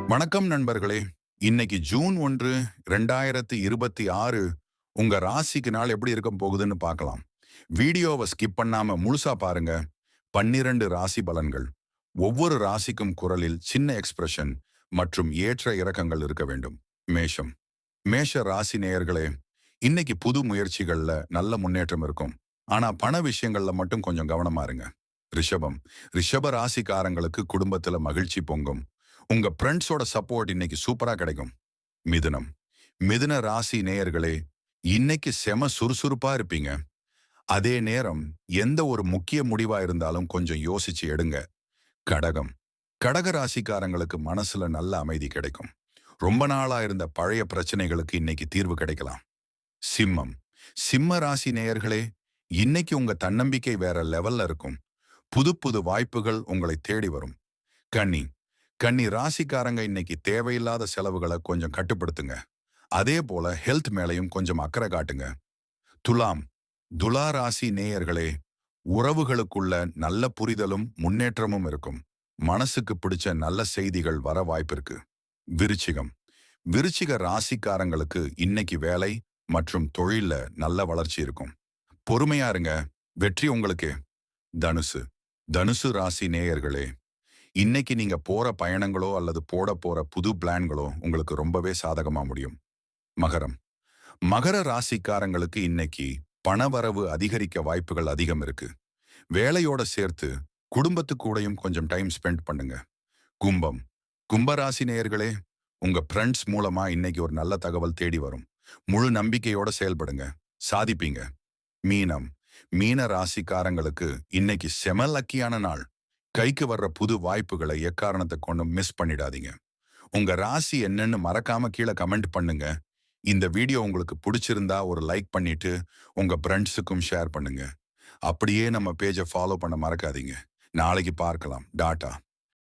வணக்கம் நண்பர்களே. இன்னைக்கு ஜூன் 1, 2026. உங்க ராசிக்கு நாள் எப்படி இருக்க போகுதுன்னு பார்க்கலாம். வீடியோவை ஸ்கிப் பண்ணாம முழுசா பாருங்க. 12 ராசி பலன்கள். ஒவ்வொரு ராசிக்கும் குரலில் சின்ன எக்ஸ்பிரஷன் மற்றும் ஏற்ற இறக்கங்கள் இருக்க வேண்டும். மேஷம். மேஷ ராசி நேயர்களே, இன்னைக்கு புது முயற்சிகள்ல நல்ல முன்னேற்றம் இருக்கும். ஆனா பண விஷயங்கள்ல மட்டும் கொஞ்சம் கவனமா இருங்க. ரிஷபம். ரிஷப ராசிக்காரங்களுக்கு குடும்பத்துல மகிழ்ச்சி பொங்கும். உங்க ஃப்ரெண்ட்ஸோட சப்போர்ட் இன்னைக்கு சூப்பரா கிடைக்கும். மிதுனம். மிதுன ராசி நேயர்களே, இன்னைக்கு செம சுறுசுறுப்பா இருப்பீங்க. அதே நேரம் எந்த ஒரு முக்கிய முடிவா இருந்தாலும் கொஞ்சம் யோசிச்சு எடுங்க. கடகம். கடக ராசிக்காரங்களுக்கு மனசுல நல்ல அமைதி கிடைக்கும். ரொம்ப நாளா இருந்த பழைய பிரச்சனைகளுக்கு இன்னைக்கு தீர்வு கிடைக்கலாம். சிம்மம். சிம்ம ராசி நேயர்களே, இன்னைக்கு உங்க தன்னம்பிக்கை வேற லெவல்ல இருக்கும். புது புது வாய்ப்புகள் உங்களை தேடி வரும். கன்னி. கன்னி ராசிக்காரங்க இன்னைக்கு தேவையில்லாத செலவுகளை கொஞ்சம் கட்டுப்படுத்துங்க. அதே போல ஹெல்த் மேலையும் கொஞ்சம் அக்கறை காட்டுங்க. துலாம். துலா ராசி நேயர்களே, உறவுகளுக்குள்ள நல்ல புரிதலும் முன்னேற்றமும் இருக்கும். மனசுக்கு பிடிச்ச நல்ல செய்திகள் வர வாய்ப்பிருக்கு. விருச்சிகம். விருச்சிக ராசிக்காரங்களுக்கு இன்னைக்கு வேலை மற்றும் தொழில்ல நல்ல வளர்ச்சி இருக்கும். பொறுமையா இருங்க, வெற்றி உங்களுக்கு. தனுசு. தனுசு ராசி நேயர்களே, இன்னைக்கு நீங்க போற பயணங்களோ அல்லது போட போற புது பிளான்களோ உங்களுக்கு ரொம்பவே சாதகமா முடியும். மகரம். மகர ராசிக்காரங்களுக்கு இன்னைக்கு பணவரவு அதிகரிக்க வாய்ப்புகள் அதிகம் இருக்கு. வேலையோட சேர்த்து குடும்பத்து கூடயும் கொஞ்சம் டைம் ஸ்பெண்ட் பண்ணுங்க. கும்பம். கும்பராசி நேயர்களே, உங்க ஃப்ரெண்ட்ஸ் மூலமா இன்னைக்கு ஒரு நல்ல தகவல் தேடி வரும். முழு நம்பிக்கையோட செயல்படுங்க, சாதிப்பீங்க. மீனம். மீன ராசிக்காரங்களுக்கு இன்னைக்கு செம லக்கியான நாள். கைக்கு வர்ற புது வாய்ப்புகளை எக்காரணத்தை கொண்டும் மிஸ் பண்ணிடாதீங்க. உங்க ராசி என்னன்னு மறக்காம கீழே கமெண்ட் பண்ணுங்க. இந்த வீடியோ உங்களுக்கு பிடிச்சிருந்தா ஒரு லைக் பண்ணிட்டு உங்க ஃப்ரெண்ட்ஸுக்கும் ஷேர் பண்ணுங்க. அப்படியே நம்ம பேஜை ஃபாலோ பண்ண மறக்காதீங்க. நாளைக்கு பார்க்கலாம். டாட்டா.